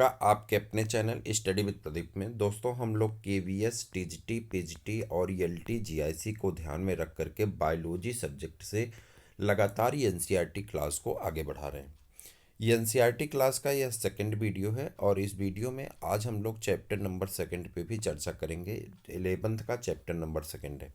आपका आपके अपने चैनल स्टडी विद प्रदीप में। दोस्तों, हम लोग केवीएस, टीजीटी, पीजीटी और एलटी जीआईसी को ध्यान में रख करके बायोलॉजी सब्जेक्ट से लगातार ये एनसीईआरटी क्लास को आगे बढ़ा रहे हैं। ये एनसीईआरटी क्लास का यह सेकंड वीडियो है और इस वीडियो में आज हम लोग चैप्टर नंबर सेकंड पे भी चर्चा करेंगे। 11th का चैप्टर नंबर सेकंड है।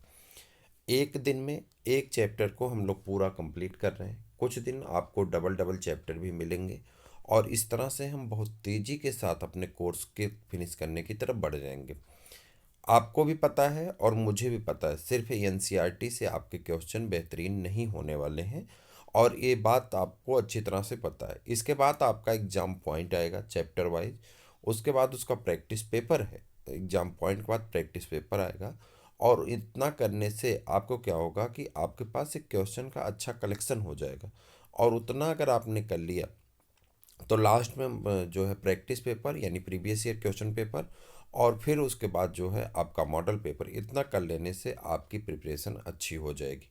एक दिन में एक चैप्टर को हम लोग पूरा कंप्लीट कर रहे हैं। कुछ दिन आपको डबल डबल चैप्टर भी मिलेंगे और इस तरह से हम बहुत तेज़ी के साथ अपने कोर्स के फिनिश करने की तरफ बढ़ जाएंगे। आपको भी पता है और मुझे भी पता है, सिर्फ एनसीईआरटी से आपके क्वेश्चन बेहतरीन नहीं होने वाले हैं और ये बात आपको अच्छी तरह से पता है। इसके बाद आपका एग्ज़ाम पॉइंट आएगा चैप्टर वाइज, उसके बाद उसका प्रैक्टिस पेपर है। एग्ज़ाम पॉइंट के बाद प्रैक्टिस पेपर आएगा और इतना करने से आपको क्या होगा कि आपके पास एक क्वेश्चन का अच्छा कलेक्शन हो जाएगा और उतना अगर आपने कर लिया तो लास्ट में जो है प्रैक्टिस पेपर यानी प्रीवियस ईयर क्वेश्चन पेपर और फिर उसके बाद जो है आपका मॉडल पेपर, इतना कर लेने से आपकी प्रिपरेशन अच्छी हो जाएगी।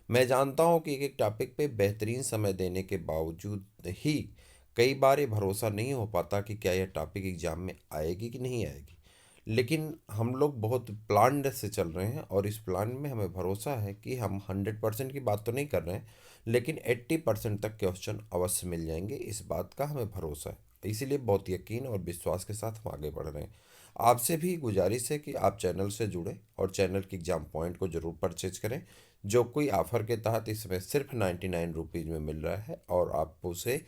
मैं जानता हूँ कि एक टॉपिक पे बेहतरीन समय देने के बावजूद ही कई बार ये भरोसा नहीं हो पाता कि क्या यह टॉपिक एग्ज़ाम में आएगी कि नहीं आएगी, लेकिन हम लोग बहुत प्लान्ड से चल रहे हैं और इस प्लान में हमें भरोसा है कि हम 100% की बात तो नहीं कर रहे हैं, लेकिन 80% तक क्वेश्चन अवश्य मिल जाएंगे, इस बात का हमें भरोसा है। इसीलिए बहुत यकीन और विश्वास के साथ हम आगे बढ़ रहे हैं। आपसे भी गुजारिश है कि आप चैनल से जुड़ें और चैनल की एग्ज़ाम पॉइंट को ज़रूर परचेज करें, जो कोई ऑफ़र के तहत इसमें सिर्फ 99 रुपीज़ में मिल रहा है और आप उसे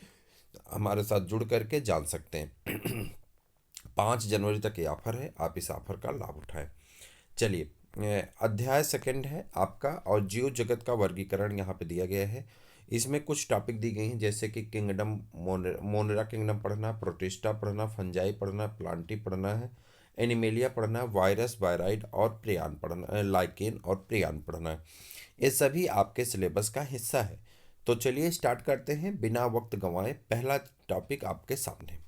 हमारे साथ जुड़ करके जान सकते हैं। 5 जनवरी तक ये ऑफ़र है, आप इस ऑफ़र का लाभ उठाएं। चलिए, अध्याय सेकंड है आपका और जीव जगत का वर्गीकरण यहाँ पे दिया गया है। इसमें कुछ टॉपिक दी गई हैं जैसे कि किंगडम, मोनेरा किंगडम पढ़ना, प्रोटिस्टा पढ़ना, फंजाई पढ़ना, प्लांटी पढ़ना है, एनिमेलिया पढ़ना, वायरस, वायराइड और प्रियान पढ़ना, लाइकेन और प्रियान पढ़ना है। ये सभी आपके सिलेबस का हिस्सा है। तो चलिए स्टार्ट करते हैं बिना वक्त गंवाए। पहला टॉपिक आपके सामने।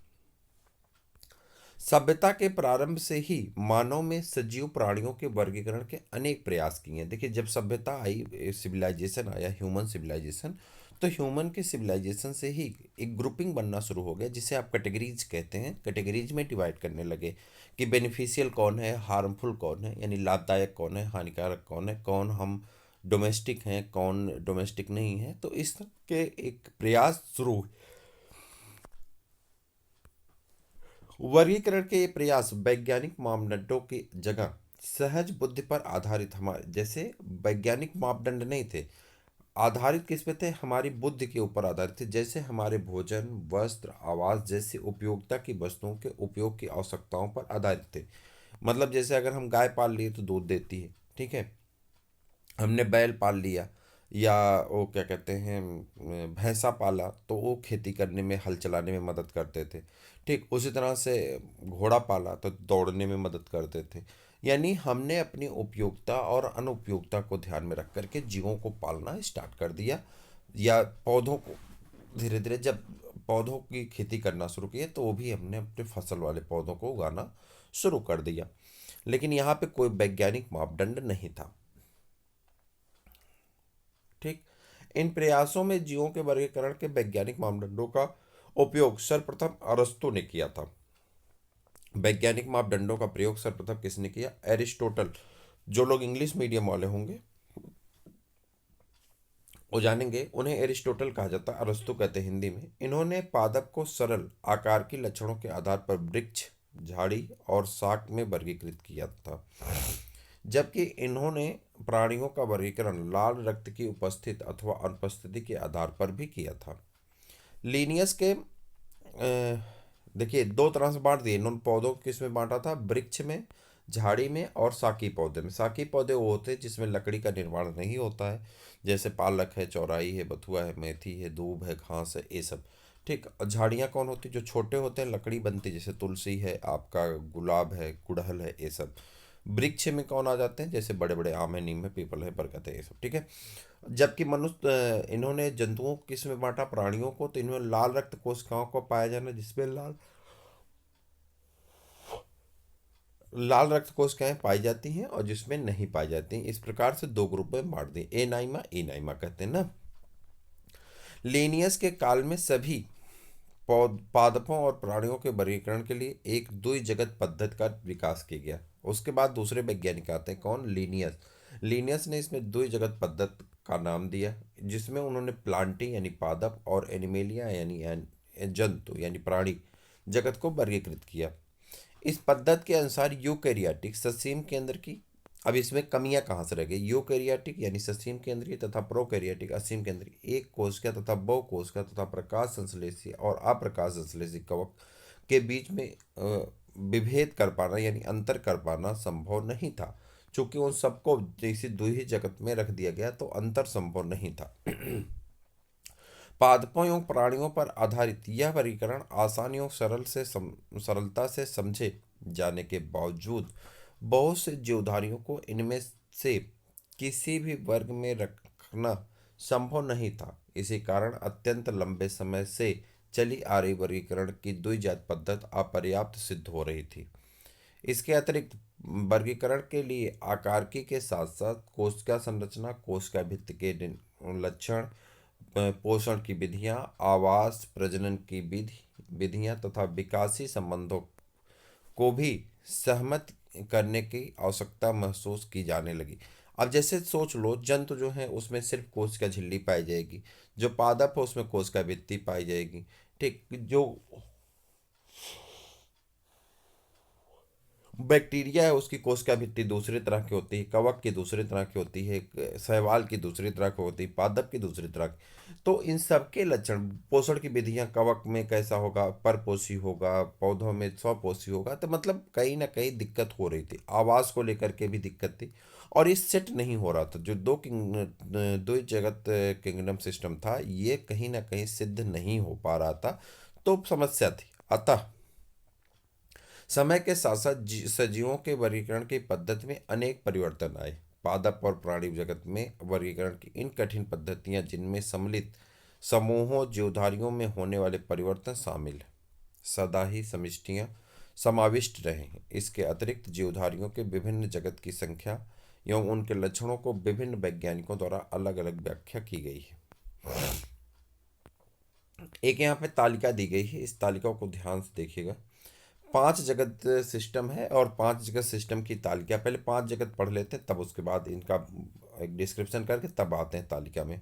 सभ्यता के प्रारंभ से ही मानव में सजीव प्राणियों के वर्गीकरण के अनेक प्रयास किए हैं। देखिए, जब सभ्यता आई, सिविलाइजेशन आया, ह्यूमन सिविलाइजेशन, तो ह्यूमन के सिविलाइजेशन से ही एक ग्रुपिंग बनना शुरू हो गया जिसे आप कैटेगरीज कहते हैं। कैटेगरीज में डिवाइड करने लगे कि बेनिफिशियल कौन है, हार्मफुल कौन है यानी लाभदायक कौन है, हानिकारक कौन है, कौन हम डोमेस्टिक हैं, कौन डोमेस्टिक नहीं है। तो इस तरह के एक प्रयास शुरू हुए। वर्गीकरण के ये प्रयास वैज्ञानिक मापदंडों की जगह सहज बुद्धि पर आधारित, हमारे जैसे वैज्ञानिक मापदंड नहीं थे, आधारित किस पे थे, हमारी बुद्धि के ऊपर आधारित थे। जैसे हमारे भोजन, वस्त्र, आवास जैसी उपयोगिता की वस्तुओं के उपयोग की आवश्यकताओं पर आधारित थे। मतलब जैसे अगर हम गाय पाल लिए तो दूध देती है, ठीक है। हमने बैल पाल लिया या वो क्या कहते हैं, भैंसा पाला तो वो खेती करने में, हल चलाने में मदद करते थे। ठीक उसी तरह से घोड़ा पाला तो दौड़ने में मदद करते थे। यानी हमने अपनी उपयोगिता और अनुपयोगिता को ध्यान में रख करके जीवों को पालना स्टार्ट कर दिया। या पौधों को धीरे धीरे जब पौधों की खेती करना शुरू किया तो वो भी हमने अपने फसल वाले पौधों को उगाना शुरू कर दिया। लेकिन यहाँ पे कोई वैज्ञानिक मापदंड नहीं था। ठीक, इन प्रयासों में जीवों के वर्गीकरण के वैज्ञानिक मापदंडों का उपयोग सर्वप्रथम अरस्तु ने किया था। वैज्ञानिक मापदंडों का प्रयोग सर्वप्रथम किसने किया? एरिस्टोटल। जो लोग इंग्लिश मीडियम वाले होंगे वो जानेंगे, उन्हें एरिस्टोटल कहा जाता है, अरस्तु कहते हैं हिंदी में। इन्होंने पादप को सरल आकार के लक्षणों के आधार पर वृक्ष, झाड़ी और शाक में वर्गीकृत किया था, जबकि इन्होंने प्राणियों का वर्गीकरण लाल रक्त की उपस्थित अथवा अनुपस्थिति के आधार पर भी किया था। लीनियस के देखिए दो तरह से बांट दिए इन्होंने पौधों को। किस में बांटा था? वृक्ष में, झाड़ी में और साकी पौधे में। साकी पौधे वो होते हैं जिसमें लकड़ी का निर्माण नहीं होता है, जैसे पालक है, चौराई है, बथुआ है, मेथी है, दूब है, घास है, ये सब। ठीक, और झाड़ियाँ कौन होती है? जो छोटे होते हैं, लकड़ी बनती है, जैसे तुलसी है, आपका गुलाब है, गुड़हल है, ये सब। वृक्ष में कौन आ जाते हैं? जैसे बड़े बड़े आम है, नीम है, पीपल है, बरगद है, ये सब। ठीक है। जबकि मनुष्य, इन्होंने जंतुओं को किस में बांटा? प्राणियों को। तो इन्होंने लाल रक्त कोशिकाओं को पाया जाना जिसमें लाल लाल रक्त कोशिकाएं पाई जाती हैं और जिसमें नहीं पाई जाती। इस प्रकार से दो ग्रुप में बांट दिए, ए नाइमा, ई नाइमा कहते हैं ना। लीनियस के काल में सभी पादपों और प्राणियों के वर्गीकरण के लिए एक द्विजगत पद्धति का विकास किया गया। उसके बाद दूसरे वैज्ञानिक आते हैं, कौन? लीनियस। लीनियस ने इसमें द्विजगत पद्धति का नाम दिया, जिसमें उन्होंने प्लांटी यानी पादप और एनिमेलिया यानी जंतु यानी प्राणी जगत को वर्गीकृत किया। इस पद्धति के अनुसार यूकैरियोटिक ससीम केंद्र की, अब इसमें कमियां कहाँ से रह गई? यूकैरियोटिक यानी ससीम केंद्रीय तथा प्रोकैरियोटिक असीम केंद्रीय, एक कोशिका तथा बहुकोशिका तथा प्रकाश संश्लेषी और अप्रकाश संश्लेषी कवक के बीच में विभेद कर पाना यानी अंतर कर पाना संभव नहीं था। चूंकि उन सबको जैसे दो ही जगत में रख दिया गया तो अंतर संभव नहीं था। पादपों एवं प्राणियों पर आधारित यह वर्गीकरण आसानी और सरलता से समझे जाने के बावजूद बहुत से जीवधारियों को इनमें से किसी भी वर्ग में रखना संभव नहीं था। इसी कारण अत्यंत लंबे समय से चली आ रही वर्गीकरण की द्विजात पद्धति अपर्याप्त सिद्ध हो रही थी। इसके अतिरिक्त वर्गीकरण के लिए आकारिकी के साथ साथ कोशिका संरचना, कोशिका भित्ति के लक्षण, पोषण की विधियां, आवास, प्रजनन की विधियां तथा विकासी संबंधों को भी सहमत करने की आवश्यकता महसूस की जाने लगी। अब जैसे सोच लो, जंतु जो है उसमें सिर्फ कोशिका झिल्ली पाई जाएगी, जो पादप है उसमें कोशिका भित्ति पाई जाएगी, ठीक। जो बैक्टीरिया है उसकी कोशिका भित्ति दूसरी तरह की होती है, कवक की दूसरी तरह की होती है, शैवाल की दूसरी तरह की होती है, पादप की दूसरी तरह की। तो इन सब के लक्षण, पोषण की विधियां, कवक में कैसा होगा, परपोषी होगा, पौधों में स्वपोषी होगा, तो मतलब कहीं ना कहीं दिक्कत हो रही थी। आवास को लेकर के भी दिक्कत थी और ये सेट नहीं हो रहा था। जो दो जगत किंगडम सिस्टम था ये कहीं ना कहीं सिद्ध नहीं हो पा रहा था, तो समस्या थी। अतः समय के साथ साथ सजीवों के वर्गीकरण की पद्धति में अनेक परिवर्तन आए। पादप और प्राणी जगत में वर्गीकरण की इन कठिन पद्धतियां, जिनमें सम्मिलित समूहों जीवधारियों में होने वाले परिवर्तन शामिल हैं, सदा ही समष्टियां समाविष्ट रहे हैं। इसके अतिरिक्त जीवधारियों के विभिन्न जगत की संख्या एवं उनके लक्षणों को विभिन्न वैज्ञानिकों द्वारा अलग अलग व्याख्या की गई है। एक यहाँ पे तालिका दी गई है, इस तालिका को ध्यान से देखिएगा। 5 जगत सिस्टम है और 5 जगत सिस्टम की तालिका, पहले 5 जगत पढ़ लेते हैं तब उसके बाद इनका एक डिस्क्रिप्शन करके तब आते हैं तालिका में।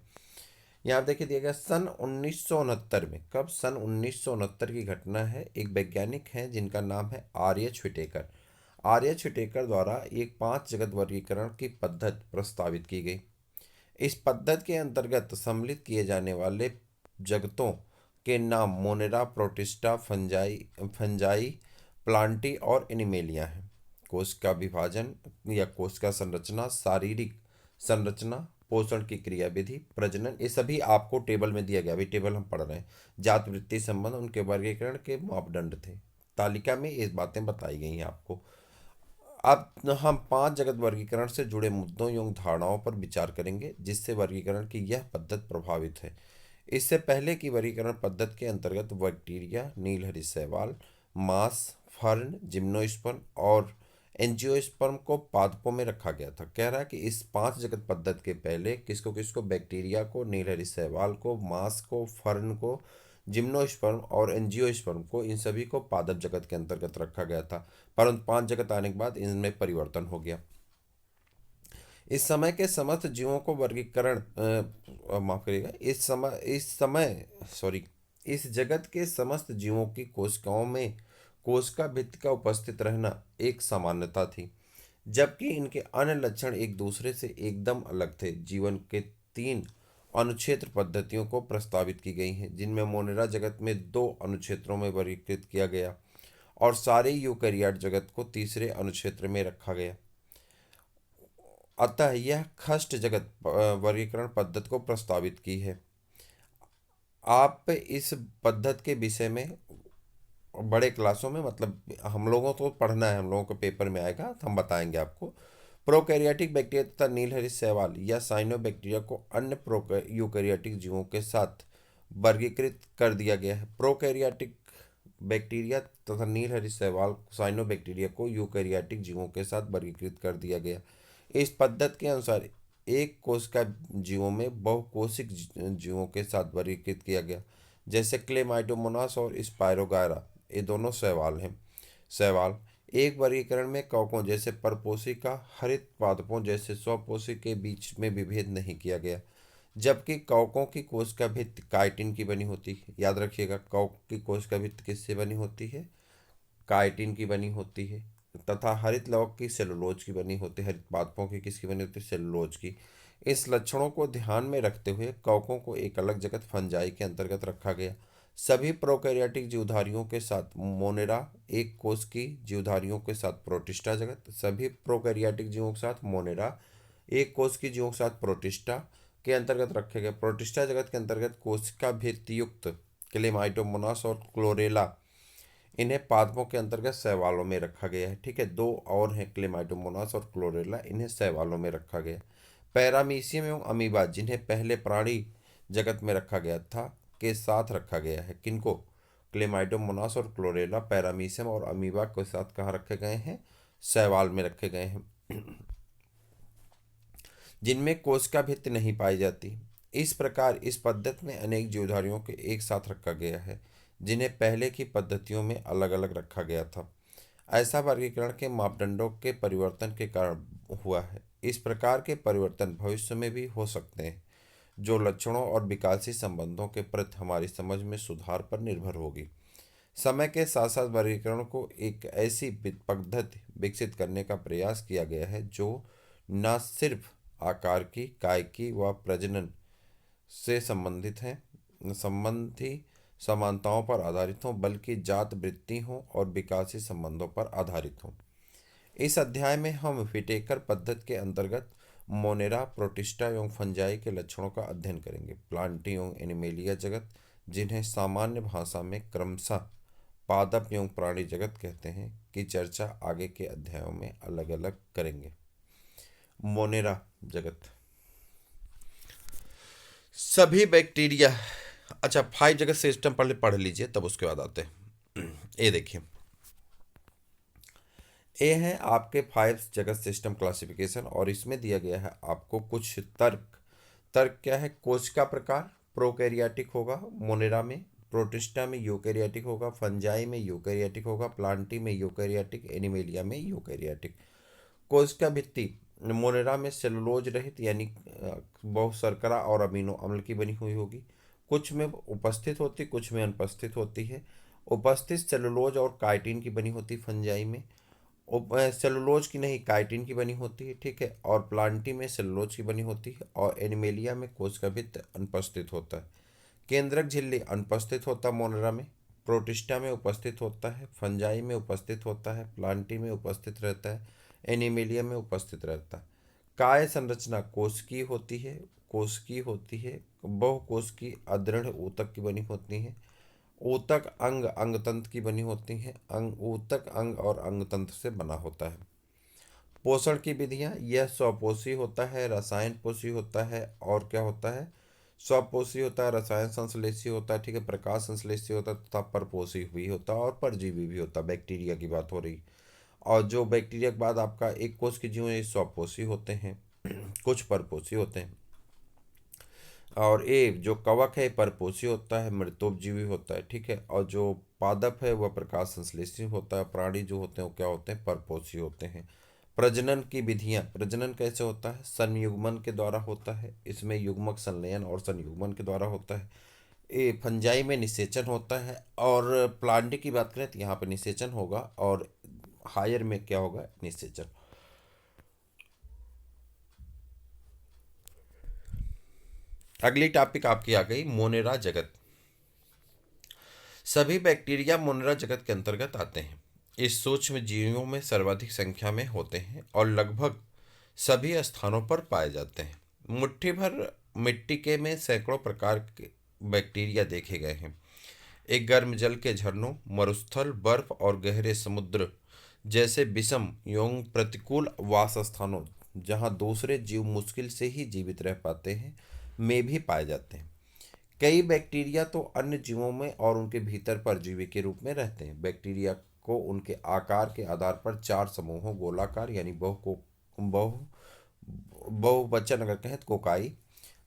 यहाँ देखिए दिया गया सन 1969 में, कब? सन 1969 की घटना है। एक वैज्ञानिक हैं जिनका नाम है आर्यच व्हिटेकर। आर्यच व्हिटेकर द्वारा एक 5 जगत वर्गीकरण की पद्धति प्रस्तावित की गई। इस पद्धति के अंतर्गत सम्मिलित किए जाने वाले जगतों के नाम मोनेरा, प्रोटिस्टा, फंजाई, प्लांटी और एनिमेलिया हैं। कोश का विभाजन या कोश का संरचना, शारीरिक संरचना, पोषण की क्रियाविधि, प्रजनन, ये सभी आपको टेबल में दिया गया। अभी टेबल हम पढ़ रहे हैं। जात वृत्ति संबंध, उनके वर्गीकरण के मापदंड थे। तालिका में ये बातें बताई गई हैं आपको। अब हम 5 जगत वर्गीकरण से जुड़े मुद्दों एवं धारणाओं पर विचार करेंगे जिससे वर्गीकरण की यह पद्धति प्रभावित है। इससे पहले की वर्गीकरण पद्धति के अंतर्गत बैक्टीरिया, नीलहरी शैवाल, मांस, फर्न, जिम्नोस्पर्म और एंजियोस्पर्म को पादपों में रखा गया था। कह रहा है कि इस 5 जगत पद्धति के पहले किसको किसको, बैक्टीरिया को, नीलहरी शैवाल को, मांस को, फर्न को, जिम्नोस्पर्म और एंजियोस्पर्म को, इन सभी को पादप जगत के अंतर्गत रखा गया था। परंतु 5 जगत आने के बाद इनमें परिवर्तन हो गया। इस समय के समस्त जीवों को वर्गीकरण माफ करिएगा, इस जगत के समस्त जीवों की कोशिकाओं में कोशिका भित्ति का उपस्थित रहना एक सामान्यता थी, जबकि इनके अन्य लक्षण एक दूसरे से एकदम अलग थे। जीवन के 3 अनुक्षेत्र पद्धतियों को प्रस्तावित की गई हैं, जिनमें मोनेरा जगत में 2 अनुक्षेत्रों में वर्गीकृत किया गया और सारे यूकैरियोट जगत को तीसरे अनुक्षेत्र में रखा गया। अतः यह खष्ट जगत वर्गीकरण पद्धति को प्रस्तावित की है। आप इस पद्धति के विषय में बड़े क्लासों में, मतलब हम लोगों को पढ़ना है, हम लोगों को पेपर में आएगा तो हम बताएंगे आपको। प्रोकैरियोटिक बैक्टीरिया तथा नीलहरी शैवाल या साइनोबैक्टीरिया को अन्य यूकैरियोटिक जीवों के साथ वर्गीकृत कर दिया गया है। प्रोकैरियोटिक बैक्टीरिया तथा नीलहरी शैवाल, साइनोबैक्टीरिया को यूकैरियोटिक जीवों के साथ वर्गीकृत कर दिया गया। इस पद्धति के अनुसार एक कोशिका जीवों में बहुकोशिक जीवों के साथ वर्गीकृत किया गया, जैसे क्लेमाइडोमोनास और स्पायरोगायरा, ये दोनों शैवाल हैं। शैवाल एक वर्गीकरण में कवकों जैसे परपोषी का हरित पादपों जैसे स्वपोषी के बीच में विभेद नहीं किया गया, जबकि कवकों की कोशिका भित्ति काइटिन की बनी होती है। याद रखिएगा, कवक की कोशिका भित्ति किससे बनी होती है? काइटिन की बनी होती है। तथा हरित लवक की सेलुलोज की बनी होती है। हरित पादपों की किसकी बनी होती है? सेलुलोज की। इस लक्षणों को ध्यान में रखते हुए कवकों को एक अलग जगत फंजाई के अंतर्गत रखा गया। सभी प्रोकैरियोटिक जीवधारियों के साथ मोनेरा, एक कोष की जीवधारियों के साथ प्रोटिस्टा जगत, सभी प्रोकैरियोटिक जीवों के साथ मोनेरा, एक कोष की जीवों के साथ प्रोटिस्टा के अंतर्गत रखे गए। प्रोटिस्टा जगत के अंतर्गत कोशिका भित्ति युक्त क्लेमाइडोमोनास और क्लोरेला, इन्हें पादपों के अंतर्गत शैवालों में रखा गया है। ठीक है, दो और हैं क्लेमाइडोमोनास और क्लोरेला, इन्हें शैवालों में रखा गया। पैरामीशियम एवं अमीबा, जिन्हें पहले प्राणी जगत में रखा गया था, के साथ रखा गया है। किनको? क्लेमाइडोमोनास और क्लोरेला पैरामीशियम और अमीबा के साथ कहाँ रखे गए हैं? शैवाल में रखे गए हैं, जिनमें कोशिका भित्ति नहीं पाई जाती। इस प्रकार इस पद्धति में अनेक जीवधारियों को एक साथ रखा गया है, जिन्हें पहले की पद्धतियों में अलग अलग रखा गया था। ऐसा वर्गीकरण के मापदंडों के परिवर्तन के कारण हुआ है। इस प्रकार के परिवर्तन भविष्य में भी हो सकते हैं, जो लक्षणों और विकासी संबंधों के प्रति हमारी समझ में सुधार पर निर्भर होगी। समय के साथ साथ वर्गीकरण को एक ऐसी पद्धति विकसित करने का प्रयास किया गया है जो न सिर्फ आकार की, कायिकी व प्रजनन से संबंधी समानताओं पर आधारित हों, बल्कि जात वृत्ति हों और विकासी संबंधों पर आधारित हों। इस अध्याय में हम व्हिटेकर पद्धति के अंतर्गत मोनेरा, प्रोटिस्टा एवं फंजाई के लक्षणों का अध्ययन करेंगे। प्लांटी एवं एनिमेलिया जगत, जिन्हें सामान्य भाषा में क्रमशः पादप एवं प्राणी जगत कहते हैं, की चर्चा आगे के अध्यायों में अलग अलग करेंगे। मोनेरा जगत, सभी बैक्टीरिया, अच्छा 5 जगत सिस्टम पहले पढ़ लीजिए, तब उसके बाद आते हैं। ये देखिए, ये है आपके 5 जगत सिस्टम क्लासिफिकेशन, और इसमें दिया गया है आपको कुछ तर्क। तर्क क्या है? कोशिका प्रकार प्रोकैरियोटिक होगा मोनेरा में, प्रोटिस्टा में यूकैरियोटिक होगा, फंजाई में यूकैरियोटिक होगा, प्लांटी में यूकैरियोटिक, एनिमेलिया में यूकैरियोटिक। कोशिका भित्ति मोनेरा में सेलुलोज रहित यानी बहुशर्करा और अमीनो अम्ल की बनी हुई होगी। कुछ में उपस्थित होती, कुछ में अनुपस्थित होती है। उपस्थित सेलुलोज और काइटिन की बनी होती फंजाई में, सेलुलोज की नहीं काइटिन की बनी होती है। ठीक है, और प्लांटी में सेलुलोज की बनी होती है, और एनिमेलिया में कोशिका भित्ति अनुपस्थित होता है। केंद्रक झिल्ली अनुपस्थित होता है मोनेरा में, प्रोटिस्टा में उपस्थित होता है, फंजाई में उपस्थित होता है, प्लांटी में उपस्थित रहता है, एनिमेलिया में उपस्थित रहता है। काय संरचना कोशिकीय होती है, बहुकोशिकीय अदृढ़ ऊतक की बनी होती है। ऊतक अंग अंगतंत्र की बनी होती हैं। ऊतक अंग और अंगतंत्र से बना होता है। पोषण की विधियां, यह स्वपोषी होता है, रसायन पोषी होता है, और क्या होता है? स्वपोषी होता है, रसायन संश्लेषी होता है, ठीक है, प्रकाश संश्लेषी होता है, तथा परपोषी भी होता है, और परजीवी भी होता है। बैक्टीरिया की बात हो रही। और जो बैक्टीरिया के बाद आपका एक कोष के जीव, ये स्वपोषी होते हैं, कुछ परपोषी होते हैं। और ये जो कवक है परपोषी होता है, मृतोपजीवी होता है। ठीक है, और जो पादप है वह प्रकाश संश्लेषी होता है। प्राणी जो होते हैं वो क्या होते हैं? परपोषी होते हैं। प्रजनन की विधियां, प्रजनन कैसे होता है? संयुग्मन के द्वारा होता है। इसमें युग्मक संलयन और संयुग्मन के द्वारा होता है। ये फंजाई में निषेचन होता है, और प्लांटी की बात करें तो यहाँ पर निषेचन होगा, और हायर में क्या होगा? निषेचन। अगली टॉपिक आपकी आ गई मोनेरा जगत। सभी बैक्टीरिया मोनेरा जगत के अंतर्गत आते हैं। इस सूक्ष्म जीवों में सर्वाधिक संख्या में होते हैं और लगभग सभी स्थानों पर पाए जाते हैं। मुट्ठी भर मिट्टी के में सैकड़ों प्रकार के बैक्टीरिया देखे गए हैं। एक गर्म जल के झरनों, मरुस्थल, बर्फ और गहरे समुद्र जैसे विषम एवं प्रतिकूल वास स्थानों, जहाँ दूसरे जीव मुश्किल से ही जीवित रह पाते हैं, में भी पाए जाते हैं। कई बैक्टीरिया तो अन्य जीवों में और उनके भीतर परजीवी के रूप में रहते हैं। बैक्टीरिया को उनके आकार के आधार पर 4 समूहों, गोलाकार यानी बहुवचन अगर कहें तो कोकाई,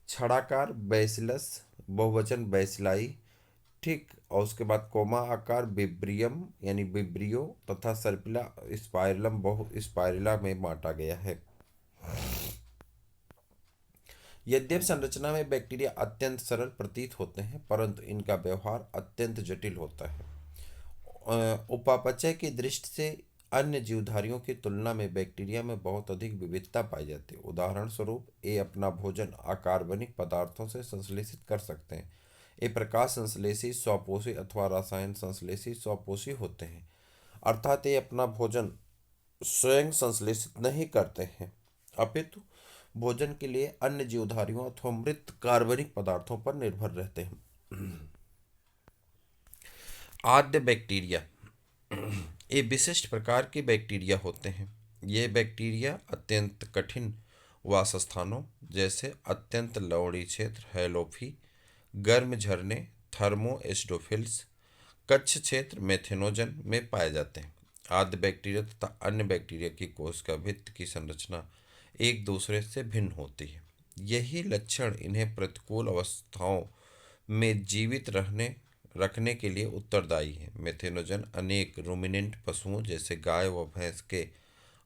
छड़ाकार बैसिलस बहुवचन बैसिलाई, ठीक। और उसके बाद कोमा आकार विब्रियम यानी विब्रियो तथा सर्पिला स्पाइरलम बहु स्पाइरला में बांटा गया है। यद्यपि संरचना में बैक्टीरिया अत्यंत सरल प्रतीत होते हैं, परंतु इनका व्यवहार अत्यंत जटिल होता है। उपापचय की दृष्टि से अन्य जीवधारियों की तुलना में बैक्टीरिया में बहुत अधिक विविधता पाई जाती है। उदाहरण स्वरूप ये अपना भोजन अकार्बनिक पदार्थों से संश्लेषित कर सकते हैं। ये प्रकाश संश्लेषी, स्वपोषी अथवा रसायन संश्लेषी स्वपोषी होते हैं, अर्थात ये अपना भोजन स्वयं संश्लेषित नहीं करते हैं, अपितु भोजन के लिए अन्य जीवधारियों अथवा मृत कार्बनिक पदार्थों पर निर्भर रहते हैं। आद्य बैक्टीरिया ये विशिष्ट प्रकार के बैक्टीरिया होते हैं। ये बैक्टीरिया अत्यंत कठिन वासस्थानों जैसे अत्यंत लवणीय क्षेत्र हैलोफी, गर्म झरने थर्मोएस्डोफिल्स, कच्छ क्षेत्र मेथेनोजन में पाए जाते हैं। आद्य बैक्टीरिया तथा अन्य बैक्टीरिया की कोशिका भित्ति की संरचना एक दूसरे से भिन्न होती है। यही लक्षण इन्हें प्रतिकूल अवस्थाओं में जीवित रखने के लिए उत्तरदायी है। मेथेनोजन अनेक रूमिनेंट पशुओं जैसे गाय व भैंस के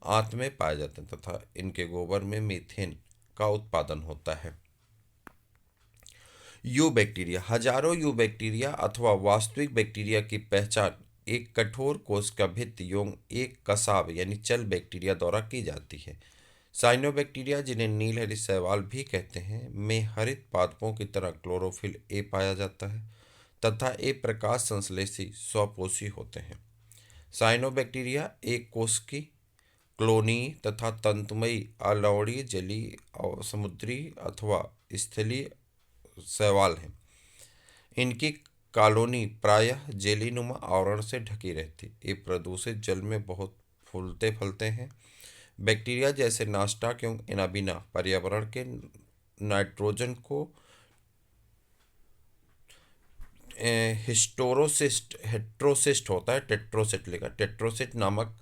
आंत में पाए जाते हैं तथा इनके गोबर में मीथेन का उत्पादन होता है। यू बैक्टीरिया हजारों यू बैक्टीरिया अथवा वास्तविक बैक्टीरिया की पहचान एक कठोर कोशिका भित्ति एवं एक कसाब यानी चल बैक्टीरिया द्वारा की जाती है। साइनोबैक्टीरिया, जिन्हें नीलहरी शैवाल भी कहते हैं, में हरित पादपों की तरह क्लोरोफिल ए पाया जाता है तथा ये प्रकाश संश्लेषी स्वपोषी होते हैं। साइनोबैक्टीरिया एक कोशिकी, क्लोनीय तथा तंतुमयी अलवणीय जलीय और समुद्री अथवा स्थलीय शैवाल हैं। इनकी कॉलोनी प्रायः जेलीनुमा आवरण से ढकी रहती है। ये प्रदूषित जल में बहुत फूलते फलते हैं। बैक्टीरिया जैसे नास्टाक एवं एनाबिना पर्यावरण के नाइट्रोजन को हेट्रोसिस्ट होता है, टेट्रोसिट लेगा, टेट्रोसिट नामक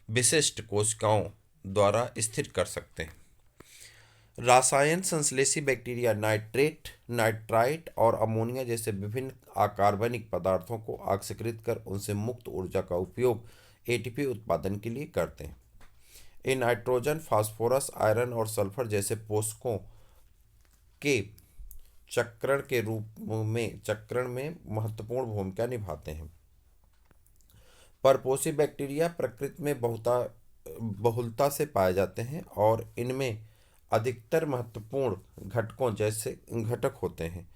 विशिष्ट कोशिकाओं द्वारा स्थिर कर सकते हैं। रासायन संश्लेषी बैक्टीरिया नाइट्रेट, नाइट्राइट और अमोनिया जैसे विभिन्न अकार्बनिक पदार्थों को ऑक्सीकृत कर उनसे मुक्त ऊर्जा का उपयोग एटीपी उत्पादन के लिए करते हैं। ये नाइट्रोजन, फास्फोरस, आयरन और सल्फर जैसे पोषकों के चक्रण में महत्वपूर्ण भूमिका निभाते हैं। परपोषी बैक्टीरिया प्रकृति में बहुलता से पाए जाते हैं और इनमें अधिकतर महत्वपूर्ण घटक होते हैं।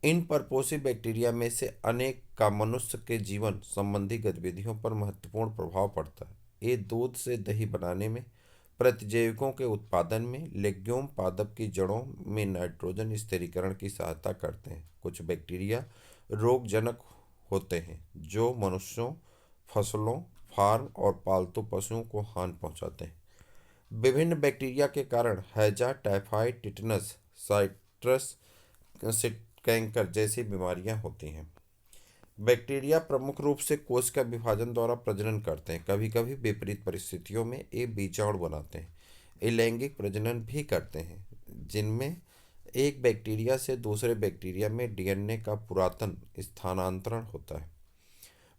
इन परपोषी बैक्टीरिया में से अनेक का मनुष्य के जीवन संबंधी गतिविधियों पर महत्वपूर्ण प्रभाव पड़ता है। ये दूध से दही बनाने में, प्रतिजैविकों के उत्पादन में, लेग्यूम पादप की जड़ों में नाइट्रोजन स्थिरीकरण की सहायता करते हैं। कुछ बैक्टीरिया रोगजनक होते हैं जो मनुष्यों, फसलों, फार्म और पालतू पशुओं को हानि पहुंचाते हैं। विभिन्न बैक्टीरिया के कारण हैजा, टाइफाइड, टिटनस, साइट्रस कैंकर जैसी बीमारियां होती हैं। बैक्टीरिया प्रमुख रूप से कोशिका विभाजन द्वारा प्रजनन करते हैं। कभी कभी विपरीत परिस्थितियों में ये बीजाणु बनाते हैं। ये लैंगिक प्रजनन भी करते हैं, जिनमें एक बैक्टीरिया से दूसरे बैक्टीरिया में डीएनए का पुरातन स्थानांतरण होता है।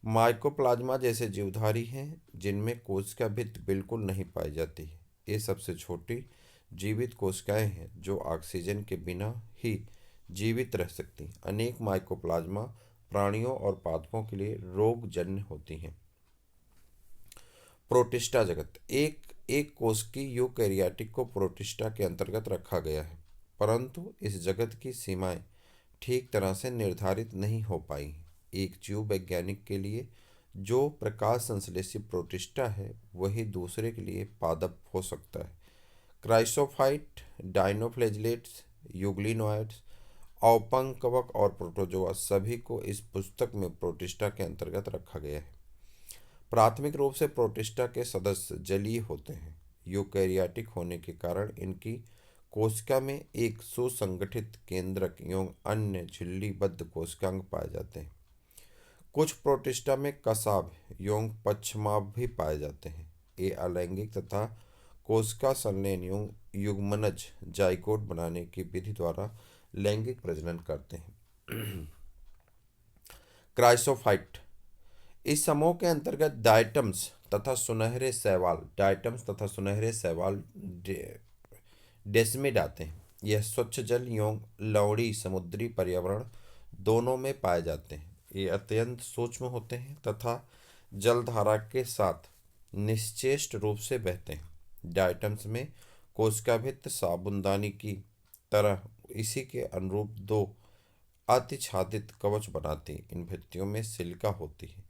माइकोप्लाज्मा जैसे जीवधारी हैं जिनमें कोशिका भित्ति बिल्कुल नहीं पाई जाती है। ये सबसे छोटी जीवित कोशिकाएं हैं जो ऑक्सीजन के बिना ही जीवित रह सकती हैं। अनेक माइकोप्लाज्मा प्राणियों और पादपों के लिए रोगजन्य होती हैं। प्रोटिस्टा जगत एक एक कोशिकी यूकैरियोटिक को प्रोटिस्टा के अंतर्गत रखा गया है, परंतु इस जगत की सीमाएं ठीक तरह से निर्धारित नहीं हो पाई। एक जीव वैज्ञानिक के लिए जो प्रकाश संश्लेषी प्रोटिस्टा है वही दूसरे के लिए पादप हो सकता है। क्राइसोफाइट, डाइनोफ्लैजिलेट्स, यूग्लिनोइड्स, औपंकवक और प्रोटोजोआ सभी को इस पुस्तक में प्रोटिस्टा के अंतर्गत रखा गया है। प्राथमिक रूप से प्रोटिस्टा के सदस्य जलीय होते हैं। यूकैरियोटिक होने के कारण इनकी कोशिका में एक सुसंगठित केंद्रक एवं अन्य झिल्लीबद्ध कोशिकांग पाए जाते हैं। कुछ प्रोटिस्टा में कसाब एवं पक्षमाभ भी पाए जाते हैं। ये अलैंगिक तथा कोशिका संलयन एवं युग्मनज जाइगोट बनाने की विधि द्वारा लैंगिक प्रजनन करते हैं। क्राइसोफाइट। इस समूह के अंतर्गत डायटम्स तथा सुनहरे शैवाल डेस्मिड आते हैं। यह स्वच्छ जल एवं लवणीय समुद्री पर्यावरण दोनों में पाए जाते हैं। ये अत्यंत सूक्ष्म होते हैं तथा जलधारा के साथ निश्चेष्ट रूप से बहते हैं। डायटम्स में कोशिकाभित्त साबुनदानी की तरह इसी के अनुरूप दो अतिछादित कवच बनाती हैं। इन भित्तियों में सिलिका होती है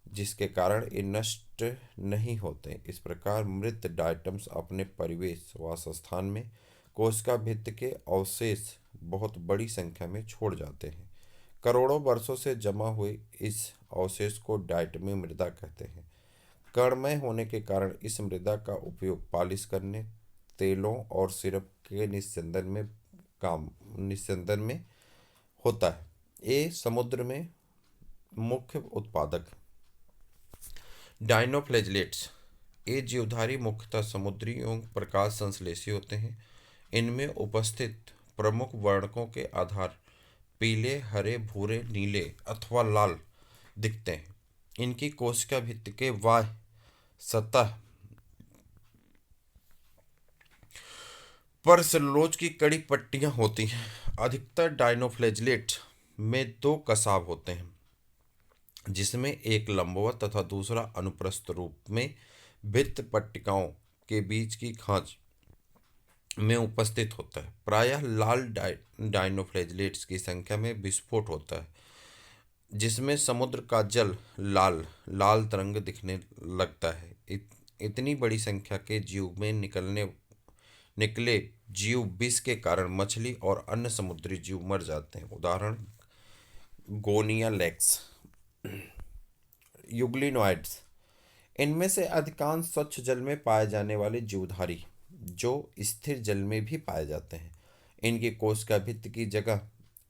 जिसके कारण ये नष्ट नहीं होते। इस प्रकार मृत डायटम्स अपने परिवेश वासस्थान में कोशिका भित्ति के अवशेष बहुत बड़ी संख्या में छोड़ जाते हैं। करोड़ों वर्षों से जमा हुए इस अवशेष को डायटमी मृदा कहते हैं। कणमय होने के कारण इस मृदा का उपयोग पालिश करने, तेलों और सिरप के निस्यंदन में होता है। ये समुद्र में मुख्य उत्पादक डाइनोफ्लेजलेट्स। ये जीवधारी मुख्यतः समुद्री एवं प्रकाश संश्लेषी होते हैं। इनमें उपस्थित प्रमुख वर्णकों के आधार पीले, हरे, भूरे, नीले अथवा लाल दिखते हैं। इनकी कोशिका भित्ति के बाह्य सतह पर सेलुलोज की कड़ी पट्टियां होती हैं। अधिकतर डाइनोफ्लेजलेट में दो कसाव होते हैं जिसमें एक लंबवत तथा दूसरा अनुप्रस्थ रूप में भित्त पट्टिकाओं के बीच की खांच में उपस्थित होता है। प्रायः लाल डाइनोफ्लेजलेट्स की संख्या में विस्फोट होता है जिसमें समुद्र का जल लाल लाल तरंग दिखने लगता है। इतनी बड़ी संख्या के जीव में निकले जीव विष के कारण मछली और अन्य समुद्री जीव मर जाते हैं। उदाहरण गोनिया लेक्स। यूग्लिनोइड्स। इनमें से अधिकांश स्वच्छ जल में पाए जाने वाले जीवधारी जो स्थिर जल में भी पाए जाते हैं। इनकी कोशिका भित्ति की जगह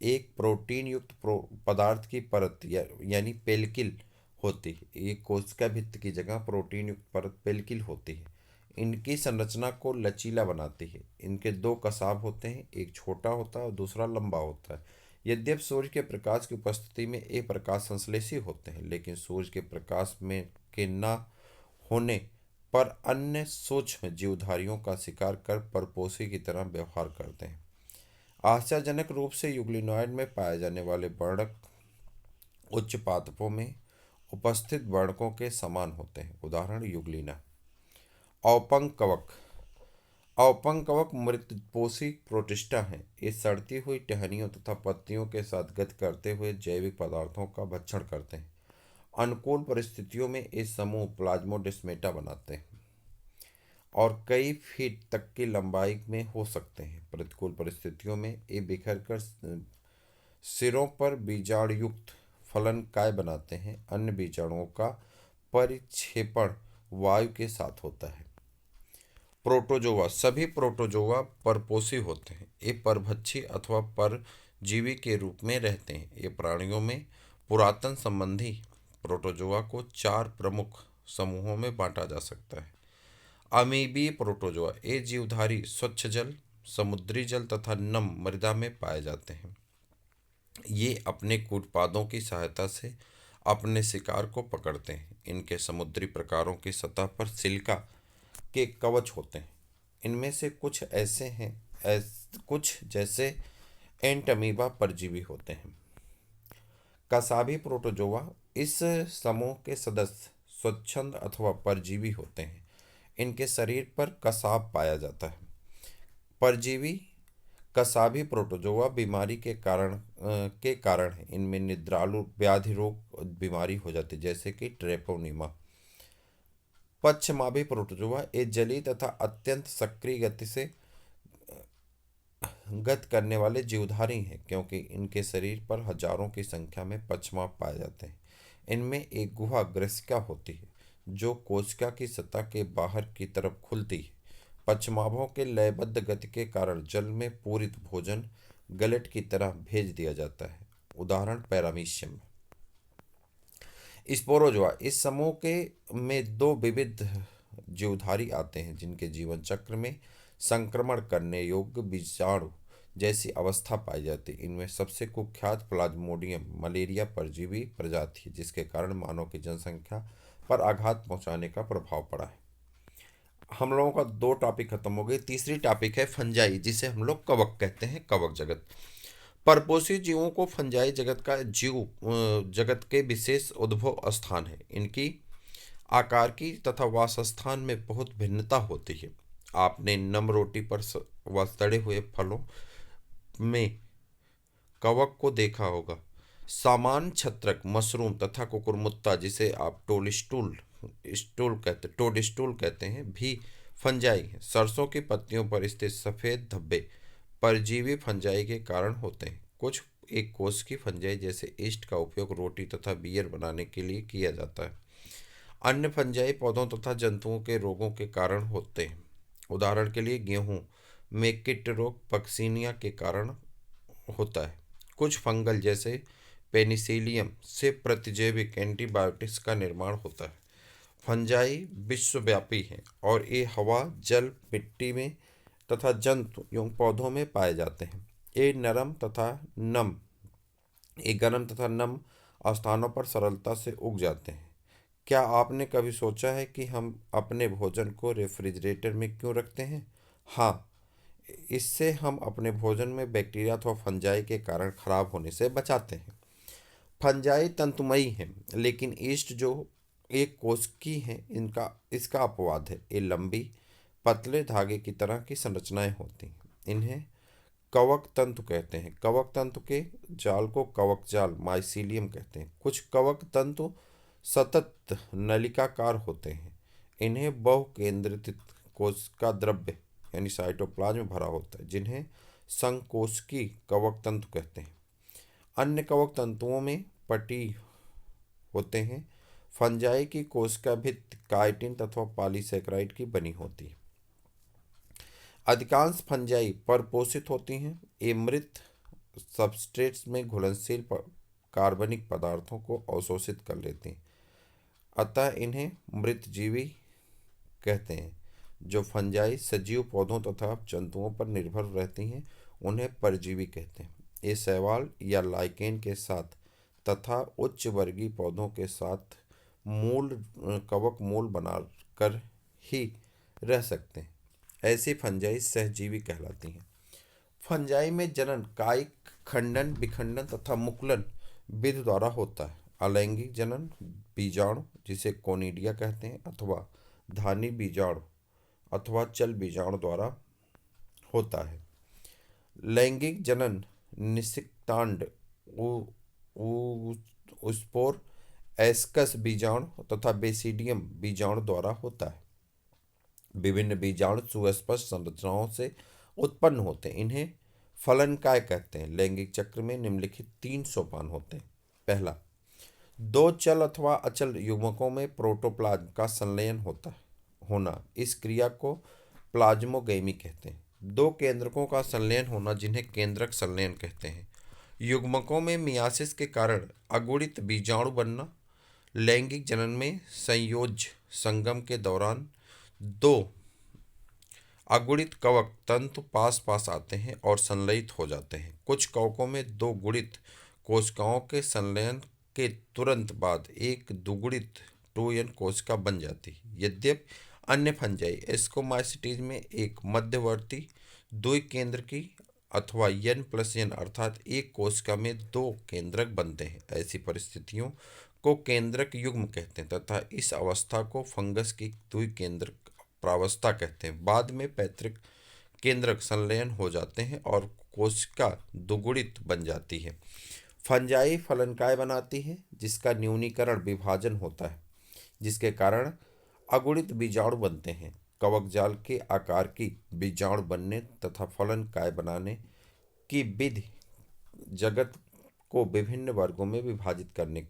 एक प्रोटीन युक्त पदार्थ की परत यानी पेल्किल होती है। ये कोशिका भित्ति की जगह प्रोटीन युक्त परत पेल्किल होती है। इनकी संरचना को लचीला बनाती है। इनके दो कसाव होते हैं, एक छोटा होता है और दूसरा लंबा होता है। यद्यपि सूर्य के प्रकाश की उपस्थिति में ये प्रकाश संश्लेषी होते हैं, लेकिन सूर्य के प्रकाश में के न होने पर अन्य सूक्ष्म जीवधारियों का शिकार कर परपोषी की तरह व्यवहार करते हैं। आश्चर्यजनक रूप से यूग्लिनॉइड में पाए जाने वाले वर्णक उच्च पादपों में उपस्थित वर्णकों के समान होते हैं। उदाहरण यूग्लिना। औपंक कवक। औपंक कवक मृतपोषी प्रोटिस्टा हैं। ये सड़ती हुई टहनियों तथा पत्तियों के साथ गति करते हुए जैविक पदार्थों का भक्षण करते हैं। अनुकूल परिस्थितियों में ये समूह प्लाज्मोडेस्माटा बनाते हैं और कई फीट तक की लंबाई में हो सकते हैं। प्रतिकूल परिस्थितियों में ये बिखर कर सिरों पर बीजाणुयुक्त फलनकाय बनाते हैं। अन्य बीजाणुओं का परिक्षेपण वायु के साथ होता है। प्रोटोजोआ। सभी प्रोटोजोआ परपोषी होते हैं। ये परभक्षी अथवा परजीवी के रूप में रहते हैं। ये प्राणियों में पुरातन संबंधी प्रोटोजोआ को चार प्रमुख समूहों में बांटा जा सकता है। अमीबीय प्रोटोजोआ। ये जीवधारी स्वच्छ जल, समुद्री जल तथा नम मृदा में पाए जाते हैं। ये अपने कूटपादों की सहायता से अपने शिकार को पकड़ते हैं। इनके समुद्री प्रकारों की सतह पर सिलिका के कवच होते हैं। इनमें से कुछ ऐसे हैं कुछ जैसे एंटमीबा परजीवी होते हैं। कसाभी प्रोटोजोआ। इस समूह के सदस्य स्वच्छंद अथवा परजीवी होते हैं। इनके शरीर पर कसाब पाया जाता है। परजीवी कसाभी प्रोटोजोआ बीमारी के कारण इनमें निद्रालु व्याधि रोग बीमारी हो जाती है जैसे कि ट्रेपोनिमा। पश्चिमाभी प्रोटोजोआ ये जलीय तथा अत्यंत सक्रिय गति से गति करने वाले जीवधारी हैं क्योंकि इनके शरीर पर हजारों की संख्या में पश्चिमाभ पाए जाते हैं। इनमें एक गुहा ग्रसिका होती है जो कोशिका की सतह के बाहर की तरफ खुलती है। पश्चिमाभों के लयबद्ध गति के कारण जल में पूरित भोजन गलेट की तरह भेज दिया जाता है। उदाहरण पैरामीशियम। स्पोरोजोआ। इस समूह के में दो विविध जीवधारी आते हैं जिनके जीवन चक्र में संक्रमण करने योग्य बीजाणु जैसी अवस्था पाई जाती है। इनमें सबसे कुख्यात प्लाज्मोडियम मलेरिया परजीवी प्रजाति है, जिसके कारण मानव की जनसंख्या पर आघात पहुंचाने का प्रभाव पड़ा है। हम लोगों का दो टॉपिक खत्म हो गए। तीसरी टॉपिक है फंजाई, जिसे हम लोग कवक कहते हैं, कवक जगत। परपोषी जीवों को फंजाई जगत का जगत के विशेष उद्भव स्थान है। इनकी आकार की तथा वासस्थान में बहुत भिन्नता होती है। आपने नम रोटी पर व सड़े हुए फलों में कवक को देखा होगा। सामान्य छत्रक, मशरूम तथा कुकुरमुत्ता, जिसे आप टोडस्टूल कहते हैं, भी फंजाई हैं। सरसों की पत्तियों पर स्थित सफ़ेद धब्बे परजीवी फंजाई के कारण होते हैं। कुछ एक कोष की फंजाई जैसे ईस्ट का उपयोग रोटी तथा बियर बनाने के लिए किया जाता है। अन्य फंजाई पौधों तथा जंतुओं के रोगों के कारण होते हैं। उदाहरण के लिए गेहूं में कीट रोग पक्सिनिया के कारण होता है। कुछ फंगल जैसे पेनिसिलियम से प्रतिजैविक एंटीबायोटिक्स का निर्माण होता है। फंजाई विश्वव्यापी हैं और ये हवा, जल, मिट्टी में तथा जंतु एवं पौधों में पाए जाते हैं। ये नम ये गर्म तथा नम स्थानों पर सरलता से उग जाते हैं। क्या आपने कभी सोचा है कि हम अपने भोजन को रेफ्रिजरेटर में क्यों रखते हैं? हाँ, इससे हम अपने भोजन में बैक्टीरिया अथवा फंजाई के कारण खराब होने से बचाते हैं। फंजाई तंतुमयी हैं, लेकिन ईस्ट जो एक कोशिकी हैं, इनका इसका अपवाद है। ये लंबी पतले धागे की तरह की संरचनाएं होती हैं। इन्हें कवक तंतु कहते हैं। कवक तंतु के जाल को कवक जाल माइसीलियम कहते हैं। कुछ कवक तंतु सतत नलिकाकार होते हैं। इन्हें बहुकेंद्रित कोशिका द्रव्य यानी साइटोप्लाज्म भरा होता है, जिन्हें संकोशिकी कवक तंतु कहते हैं। अन्य कवक तंतुओं में पटी होते हैं। फंजाई की कोशिका भित्ति काइटिन तथा पॉलीसेकेराइड की बनी होती है। अधिकांश फंजाई परपोषित होती हैं। ये मृत सबस्ट्रेट्स में घुलनशील कार्बनिक पदार्थों को अवशोषित कर लेते हैं, अतः इन्हें मृतजीवी कहते हैं। जो फंजाई सजीव पौधों तथा जंतुओं पर निर्भर रहती हैं, उन्हें परजीवी कहते हैं। ये शैवाल या लाइकेन के साथ तथा उच्च वर्गीय पौधों के साथ कवक मूल बनाकर ही रह सकते हैं। ऐसी फंजाई सहजीवी कहलाती हैं। फंजाई में जनन कायिक खंडन, विखंडन तथा मुकुलन विधि द्वारा होता है। अलैंगिक जनन बीजाणु, जिसे कोनिडिया कहते हैं, अथवा धानी बीजाणु अथवा चल बीजाणु द्वारा होता है। लैंगिक जनन निषिक्तांड, स्पोर, एस्कस बीजाणु तथा बेसिडियम बीजाणु द्वारा होता है। विभिन्न बीजाणु सुस्पष्ट संरचनाओं से उत्पन्न होते हैं। इन्हें फलनकाय कहते हैं। लैंगिक चक्र में निम्नलिखित 3 सोपान होते हैं। पहला, 2 चल अथवा अचल युग्मकों में प्रोटोप्लाज्म का संलयन होना। इस क्रिया को प्लाज्मोगैमी कहते हैं। 2 केंद्रकों का संलयन होना, जिन्हें केंद्रक संलयन कहते हैं। युग्मकों में मियासिस के कारण अगुणित बीजाणु बनना। लैंगिक जनन में संयोज्य संगम के दौरान 2 अगुणित कवक तंतु पास पास आते हैं और संलयित हो जाते हैं। कुछ कवकों में 2 गुणित कोशिकाओं के संलयन के तुरंत बाद एक दुगुणित 2n कोशिका बन जाती है। यद्यपि अन्य फंजाई एस्कोमाइसिटीज में एक मध्यवर्ती द्विकेंद्रकी अथवा n+n अर्थात एक कोशिका में 2 केंद्रक बनते हैं। ऐसी परिस्थितियों को केंद्रक युग्म कहते हैं तथा इस अवस्था को फंगस की द्विकेंद्रक प्रावस्था कहते हैं। बाद में पैतृक केंद्रक संलयन हो जाते हैं और कोशिका दुगुणित बन जाती है। फंजाई फलनकाय बनाती है, जिसका न्यूनीकरण विभाजन होता है, जिसके कारण अगुणित बीजाणु बनते हैं। कवक जाल के आकार की बीजाणु बनने तथा फलनकाय बनाने की विधि जगत को विभिन्न वर्गों में विभाजित करने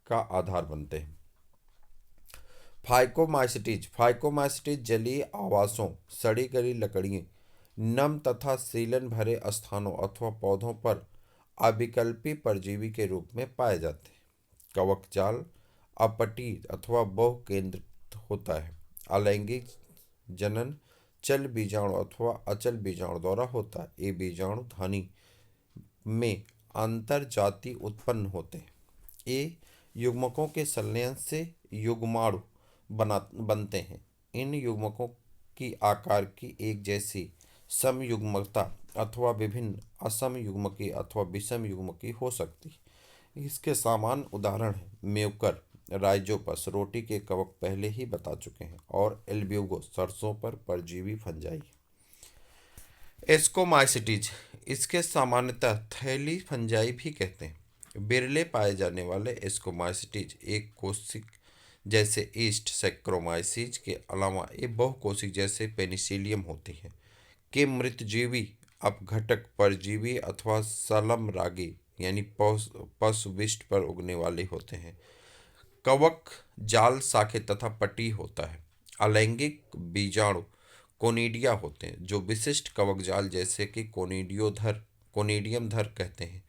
का आधार बनते हैं। फाइकोमाइसिटीज जलीय आवासों, सड़ी गली लकड़ियों, नम तथा सीलन भरे स्थानों अथवा पौधों पर अविकल्पी परजीवी के रूप में पाए जाते हैं। कवक जाल अपटी अथवा बहुकेंद्रित होता है। अलैंगिक जनन चल बीजाणु अथवा अचल बीजाणु द्वारा होता है। ये बीजाणु धानी में अंतर जाति उत्पन्न होते हैं। ये युग्मकों के संलयन से युग्माणु बनते हैं। इन युग्मकों की आकार की एक जैसी समयुग्मकता अथवा विभिन्न असमयुग्मकी अथवा विषम युग्मकी हो सकती है। इसके सामान्य उदाहरण हैं म्यूकर, राइजोपस, रोटी के कवक पहले ही बता चुके हैं, और एल्ब्यूगो, सरसों पर परजीवी फंजाई। एस्कोमाइसिटीज, इसके सामान्यतः थैली फंजाई भी कहते हैं। बिरले पाए जाने वाले एस्कोमाइसिटीज एक कोशिक जैसे ईस्ट सैक्रोमाइसीज के अलावा ये बहुकोशिक जैसे पेनिसिलियम होती हैं के मृतजीवी अपघटक परजीवी अथवा सलमरागी यानी पशुविष्ट पर उगने वाले होते हैं। कवक जाल शाखे तथा पटी होता है। अलैंगिक बीजाणु कोनिडिया होते हैं जो विशिष्ट कवक जाल जैसे कि कोनिडियम धर कहते हैं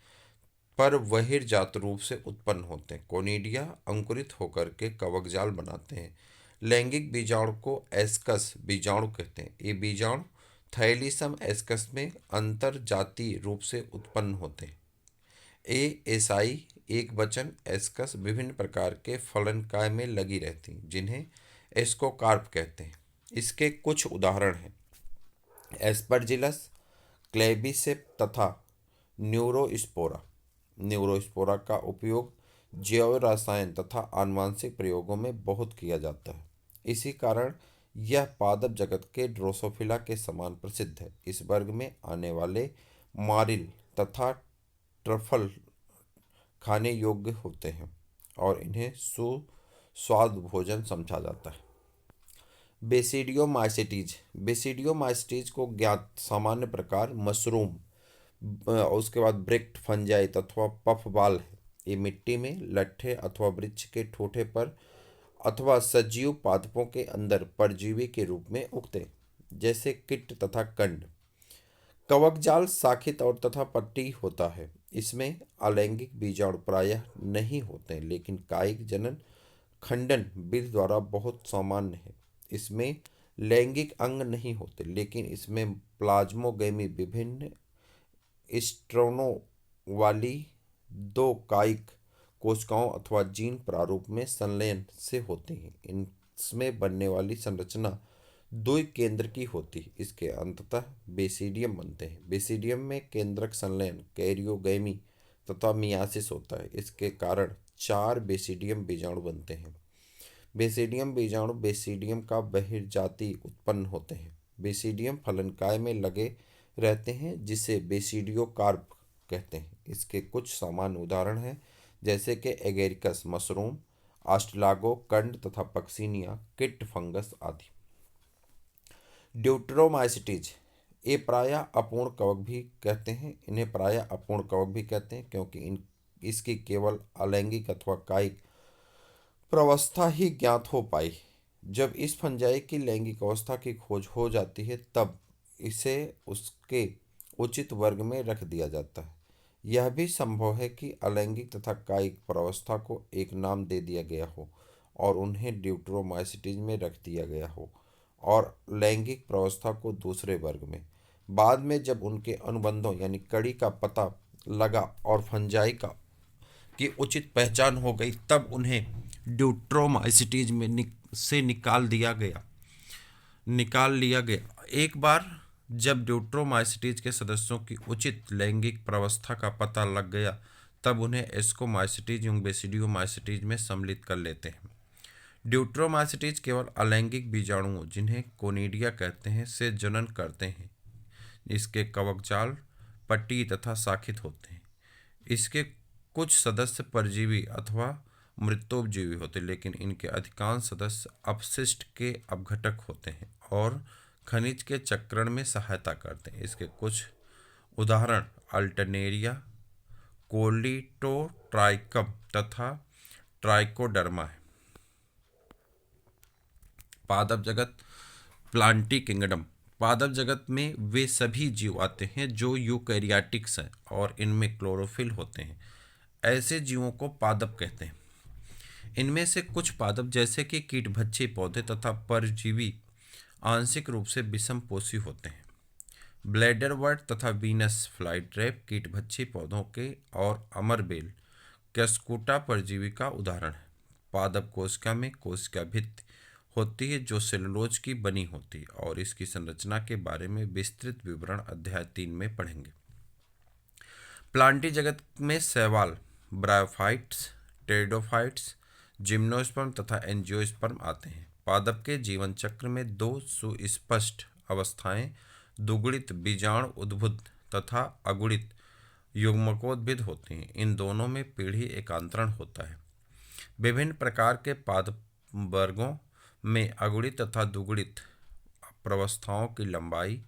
पर बहिर्जात रूप से उत्पन्न होते हैं। कोनिडिया अंकुरित होकर के कवक जाल बनाते हैं। लैंगिक बीजाणु को एस्कस बीजाणु कहते हैं। ये बीजाणु थैलीसम एस्कस में अंतर जातीय रूप से उत्पन्न होते हैं। एसाई एक वचन एस्कस विभिन्न प्रकार के फलनकाय में लगी रहती हैं जिन्हें एस्कोकार्प कहते हैं। इसके कुछ उदाहरण हैं एस्परजिलस, क्लेबिसेप तथा न्यूरोस्पोरा। न्यूरोस्पोरा का उपयोग जैव रसायन तथा आनुवांशिक प्रयोगों में बहुत किया जाता है। इसी कारण यह पादप जगत के ड्रोसोफिला के समान प्रसिद्ध है। इस वर्ग में आने वाले मारिल तथा ट्रफल खाने योग्य होते हैं और इन्हें सुस्वाद भोजन समझा जाता है। बेसिडियोमाइसिटीज, बेसिडियोमाइसिटीज को ज्ञात सामान्य प्रकार मशरूम, उसके बाद ब्रिक्ट फंजाई तथा पफबाल है। ये मिट्टी में लट्ठे अथवा वृक्ष के ठोठे पर अथवा सजीव पादपों के अंदर परजीवी के रूप में उगते हैं, जैसे कीट तथा कंड। कवकजाल शाखित और तथा पट्टी होता है। इसमें अलैंगिक बीजाणु प्रायः नहीं होते लेकिन कायिक जनन खंडन विधि द्वारा बहुत सामान्य है। इसमें लैंगिक अंग नहीं होते लेकिन इसमें प्लाज्मोगेमी विभिन्न स्ट्रोनों वाली दो कायिक कोशिकाओं अथवा जीन प्रारूप में संलयन से होते हैं। इसमें बनने वाली संरचना द्वि केंद्र की होती है। इसके अंततः बेसिडियम बनते हैं। बेसिडियम में केंद्रक संलयन कैरियोगैमी तथा मियासिस होता है। इसके कारण 4 बेसिडियम बीजाणु बनते हैं। बेसिडियम बीजाणु बेसिडियम का बहिर्जाती उत्पन्न होते हैं। बेसिडियम फलनकाय में लगे रहते हैं जिसे बेसिडियोकार्प कहते हैं। इसके कुछ सामान्य उदाहरण हैं जैसे कि एगेरिकस मशरूम, आस्ट्रलागो कंड तथा पक्सिनिया किट फंगस आदि। ड्यूटेरोमाइसिटीज, ये प्रायः अपूर्ण कवक भी कहते हैं। इन्हें प्रायः अपूर्ण कवक भी कहते हैं क्योंकि इसकी केवल अलैंगिक अथवा कायिक प्रावस्था ही ज्ञात हो पाई। जब इस फंजाई की लैंगिक अवस्था की खोज हो जाती है तब इसे उसके उचित वर्ग में रख दिया जाता है। यह भी संभव है कि अलैंगिक तथा कायिक प्रावस्था को एक नाम दे दिया गया हो और उन्हें ड्यूटेरोमाइसिटीज में रख दिया गया हो और लैंगिक प्रावस्था को दूसरे वर्ग में। बाद में जब उनके अनुबंधों यानी कड़ी का पता लगा और फंजाई की उचित पहचान हो गई तब उन्हें ड्यूटेरोमाइसिटीज में से निकाल लिया गया। एक बार जब ड्यूटेरोमाइसिटीज के सदस्यों की उचित लैंगिक प्रावस्था का पता लग गया तब उन्हें एस्कोमाइसिटीज एवं बेसिडियोमाइसिटीज में सम्मिलित कर लेते हैं। ड्यूटेरोमाइसिटीज केवल अलैंगिक बीजाणुओं जिन्हें कोनिडिया कहते हैं से जनन करते हैं। इसके कवकजाल पट्टी तथा शाखित होते हैं। इसके कुछ सदस्य परजीवी अथवा मृतोपजीवी होते हैं लेकिन इनके अधिकांश सदस्य अपशिष्ट के अपघटक होते हैं और खनिज के चक्रण में सहायता करते हैं। इसके कुछ उदाहरण अल्टरनेरिया, कोलिटोट्राइकम तथा ट्राइकोडर्मा है। पादप जगत, प्लांटी किंगडम। पादप जगत में वे सभी जीव आते हैं जो यूकैरियोटिक्स हैं और इनमें क्लोरोफिल होते हैं। ऐसे जीवों को पादप कहते हैं। इनमें से कुछ पादप जैसे कि कीटभक्षी पौधे तथा परजीवी आंशिक रूप से विषमपोषी होते हैं। ब्लैडरवर्ट तथा वीनस फ्लाईट्रैप कीटभक्षी पौधों के और अमरबेल कैस्कुटा परजीवी का उदाहरण है। पादप कोशिका में कोशिका भित्ति होती है जो सेलुलोज की बनी होती है और इसकी संरचना के बारे में विस्तृत विवरण अध्याय 3 में पढ़ेंगे। प्लांटी जगत में शैवाल, ब्रायोफाइट्स, टेरिडोफाइट्स, जिम्नोस्पर्म तथा एंजियोस्पर्म आते हैं। पादप के जीवन चक्र में दो सुस्पष्ट अवस्थाएं दुगुणित बीजाणु उद्भुत तथा अगुणित युग्मकोद्भिद होती हैं। इन दोनों में पीढ़ी एकांतरण होता है। विभिन्न प्रकार के पादप वर्गों में अगुणित तथा दुगुणित प्रवस्थाओं की लंबाई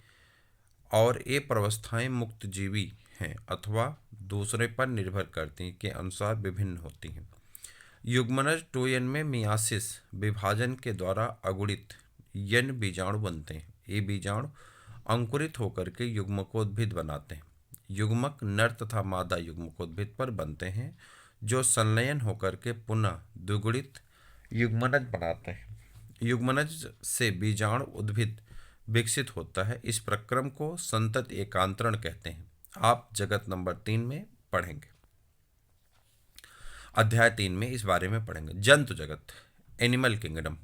और ये प्रवस्थाएं मुक्त जीवी हैं अथवा दूसरे पर निर्भर करती हैं के अनुसार विभिन्न होती हैं। युग्मनज 2n में मियासिस विभाजन के द्वारा अगुणित यन बीजाणु बनते हैं। ये बीजाणु अंकुरित होकर के युग्मकोद्भिद बनाते हैं। युग्मक नर तथा मादा युग्मकोद्भिद पर बनते हैं जो संलयन होकर के पुनः द्विगुणित युग्मनज बनाते हैं। युग्मनज से बीजाणु उद्भिद विकसित होता है। इस प्रक्रम को संतत एकांतरण कहते हैं। आप जगत नंबर 3 में पढ़ेंगे। अध्याय 3 में इस बारे में पढ़ेंगे। जंतु जगत, एनिमल किंगडम।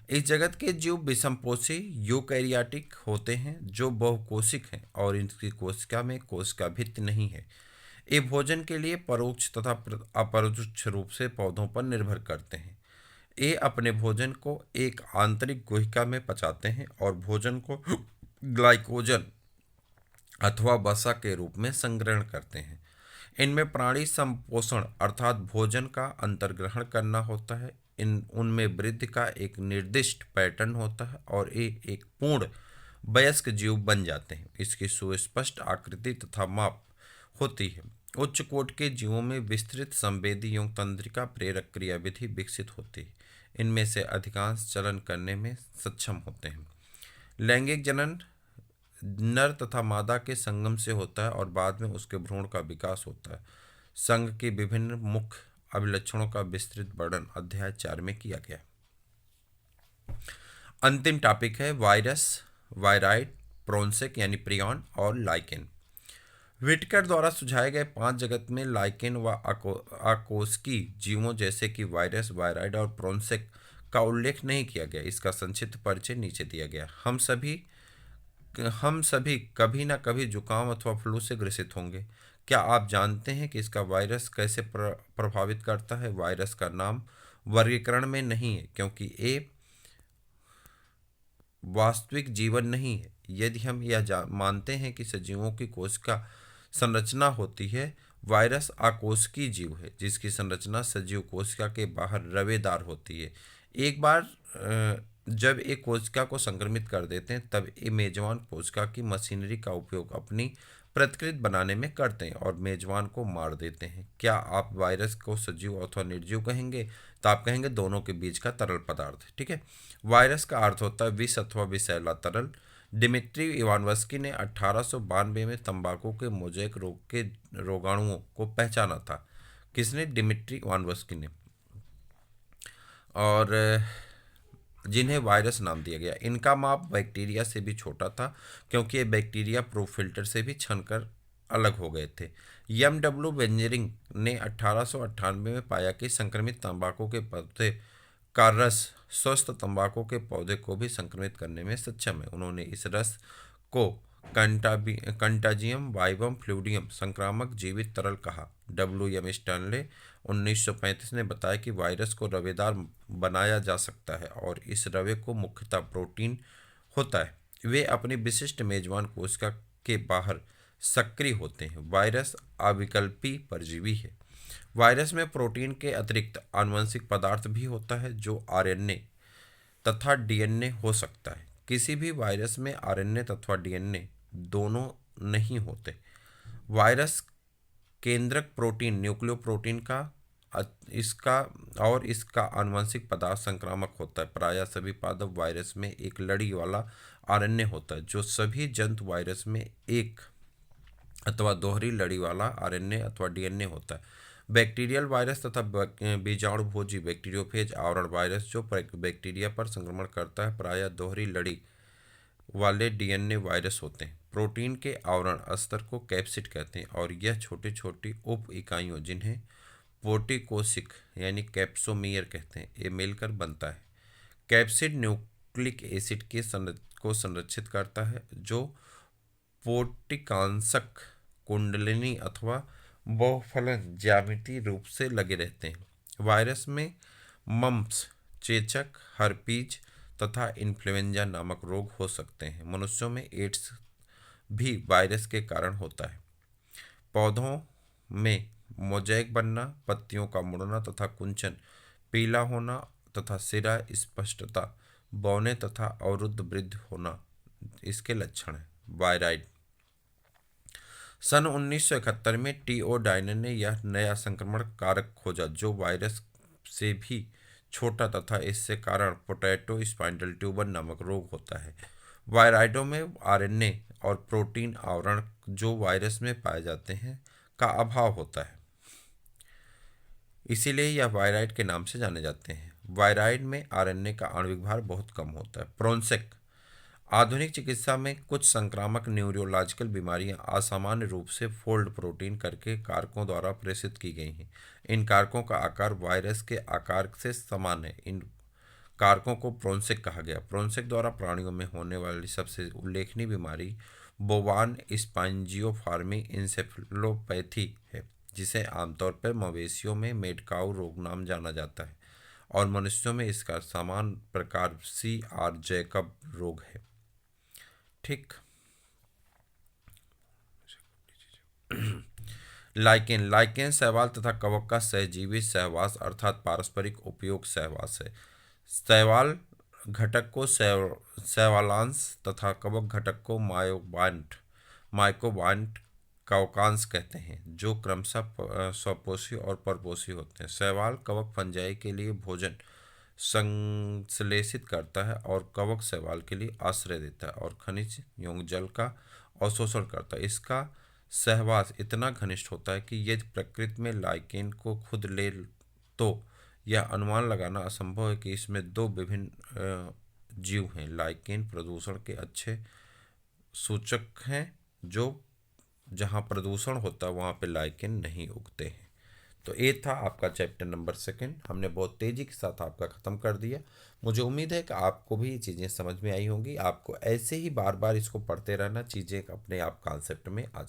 इस जगत के जीव विषमपोषी यूकैरियोटिक होते हैं जो बहुकोशिक हैं और इनकी कोशिका में कोशिका भित्ति नहीं है। ये भोजन के लिए परोक्ष तथा अपरोक्ष रूप से पौधों पर निर्भर करते हैं। ये अपने भोजन को एक आंतरिक गुहिका में पचाते हैं और भोजन को ग्लाइकोजन अथवा वसा के रूप में संग्रहण करते हैं। इनमें प्राणी संपोषण अर्थात भोजन का अंतर्ग्रहण करना होता है। उनमें वृद्धि का एक निर्दिष्ट पैटर्न होता है और ये एक पूर्ण वयस्क जीव बन जाते हैं। इसकी सुस्पष्ट आकृति तथा माप होती है। उच्च कोटि के जीवों में विस्तृत संवेदी एवं तंत्रिका प्रेरक क्रियाविधि विकसित होती है। इनमें से अधिकांश चलन करने में सक्षम होते हैं। लैंगिक जनन नर तथा मादा के संगम से होता है और बाद में उसके भ्रूण का विकास होता है। संघ के विभिन्न मुख्य अभिलक्षणों का विस्तृत वर्णन अध्याय 4 में किया गया। अंतिम टॉपिक है वायरस, वायराइड, प्रोन्सेक यानी प्रियॉन और लाइकेन। व्हिटकर द्वारा सुझाए गए 5 जगत में लाइकेन व आकोस्की जीवों जैसे कि वायरस, वायराइड और प्रोन्सेक का उल्लेख नहीं किया गया। इसका संक्षिप्त परिचय नीचे दिया गया। हम सभी कभी न कभी जुकाम अथवा फ्लू से ग्रसित होंगे। क्या आप जानते हैं कि इसका वायरस कैसे प्रभावित करता है? वायरस का नाम वर्गीकरण में नहीं है क्योंकि ये वास्तविक जीवन नहीं है। यदि हम यह मानते हैं कि सजीवों की कोशिका संरचना होती है, वायरस आकोशिकीय जीव है जिसकी संरचना सजीव कोशिका के बाहर रवेदार होती है। एक बार जब एक कोशिका को संक्रमित कर देते हैं तब ये मेजबान कोशिका की मशीनरी का उपयोग अपनी प्रतिकृति बनाने में करते हैं और मेजबान को मार देते हैं। क्या आप वायरस को सजीव अथवा निर्जीव कहेंगे? तो आप कहेंगे दोनों के बीच का तरल पदार्थ। ठीक है। वायरस का अर्थ होता है विष अथवा विषैला तरल। डिमिट्री इवानोव्स्की ने 1892 में तंबाकू के मोज़ेक रोग के रोगाणुओं को पहचाना था। किसने? डिमिट्री इवानोव्स्की ने। और जिन्हें वायरस नाम दिया गया। इनका माप बैक्टीरिया से भी छोटा था क्योंकि ये बैक्टीरिया प्रूफ फिल्टर से भी छनकर अलग हो गए थे। M.W. बेंजरिंग ने 1898 में पाया कि संक्रमित तंबाकू के पौधे का रस स्वस्थ तंबाकू के पौधे को भी संक्रमित करने में सक्षम है। उन्होंने इस रस को कंटाजियम वाइवम फ्लूइडियम संक्रामक जीवित तरल कहा। W.M. स्टैनले 1935 ने बताया कि वायरस को रवेदार बनाया जा सकता है और इस रवे को मुख्यतः प्रोटीन होता है। वे अपनी विशिष्ट मेजबान कोशिका के बाहर सक्रिय होते हैं। वायरस अविकल्पी परजीवी है। वायरस में प्रोटीन के अतिरिक्त आनुवंशिक पदार्थ भी होता है जो RNA तथा DNA हो सकता है। किसी भी वायरस में RNA तथा DNA दोनों नहीं होते। वायरस केंद्रक प्रोटीन न्यूक्लियोप्रोटीन का इसका आनुवंशिक पदार्थ संक्रामक होता है। प्रायः सभी पादप वायरस में एक लड़ी वाला RNA होता है जो सभी जंतु वायरस में एक अथवा दोहरी लड़ी वाला RNA अथवा DNA होता है। बैक्टीरियल वायरस तथा बीजाणुभोजी बैक्टीरियोफेज आवरण वायरस जो बैक्टीरिया पर संक्रमण करता है प्रायः दोहरी लड़ी वाले डीएनए वायरस होते हैं। प्रोटीन के आवरण स्तर को कैप्सिड कहते हैं और यह छोटी छोटी उप इकाइयों जिन्हें पोर्टिकोसिक यानी कैप्सोमियर कहते हैं ये मिलकर बनता है। कैप्सिड न्यूक्लिक एसिड को संरक्षित करता है जो पोर्टिकांशक कुंडलिनी अथवा बहुफलन ज्यामितीय रूप से लगे रहते हैं। वायरस में मम्प्स, चेचक, हर्पीज तथा इन्फ्लुएंजा नामक रोग हो सकते हैं। मनुष्यों में एड्स भी वायरस के कारण होता है। पौधों में मोज़ेक बनना, पत्तियों का मुड़ना तथा कुंचन, पीला होना तथा सिरा स्पष्टता, बौने तथा अवरुद्ध वृद्धि होना इसके लक्षण हैं। वायराइड सन 1971 में टीओडाइनन ने यह नया संक्रमण कारक खोजा जो वायरस से भी छोटा तथा इससे कारण पोटैटो स्पाइंडल ट्यूबर नामक रोग होता है। वायराइडों में आरएनए और प्रोटीन आवरण जो वायरस में पाए जाते हैं का अभाव होता है, इसीलिए यह वायराइड के नाम से जाने जाते हैं। वायराइड में आरएनए का आणविक भार बहुत कम होता है। प्रोन्सेक आधुनिक चिकित्सा में कुछ संक्रामक न्यूरोलॉजिकल बीमारियां असामान्य रूप से फोल्ड प्रोटीन करके कारकों द्वारा प्रेषित की गई हैं। इन कारकों का आकार वायरस के आकार से समान है। इन कारकों को प्रोन्सेक कहा गया। प्रोन्सेक द्वारा प्राणियों में होने वाली सबसे उल्लेखनीय बीमारी बोवान स्पॉन्जियोफॉर्मी इंसेफेलोपैथी है, जिसे आमतौर पर मवेशियों में मेडकाउ रोग नाम जाना जाता है और मनुष्यों में इसका समान प्रकार CR जैकब रोग है। ठीक। लाइकेन लाइकेन शैवाल तथा कवक का सहजीवी सहवास अर्थात पारस्परिक उपयोग सहवास है। शैवाल घटक को शैवालांश तथा कवक घटक को माइकोबाइंट कवकांश कहते हैं जो क्रमशः स्वपोषी और परपोषी होते हैं। शैवाल कवक फंजाई के लिए भोजन संश्लेषित करता है और कवक शैवाल के लिए आश्रय देता है और खनिज एवं जल का अवशोषण करता है। इसका सहवास इतना घनिष्ठ होता है कि यदि प्रकृति में लाइकेन को खुद ले तो यह अनुमान लगाना असंभव है कि इसमें दो विभिन्न जीव हैं। लाइकेन प्रदूषण के अच्छे सूचक हैं, जो जहाँ प्रदूषण होता है वहाँ पे लाइकेन नहीं उगते हैं। तो ये था आपका चैप्टर नंबर 2। हमने बहुत तेज़ी के साथ आपका ख़त्म कर दिया। मुझे उम्मीद है कि आपको भी ये चीज़ें समझ में आई होंगी। आपको ऐसे ही बार बार इसको पढ़ते रहना, चीज़ें अपने आप कॉन्सेप्ट में आ जाएंगी।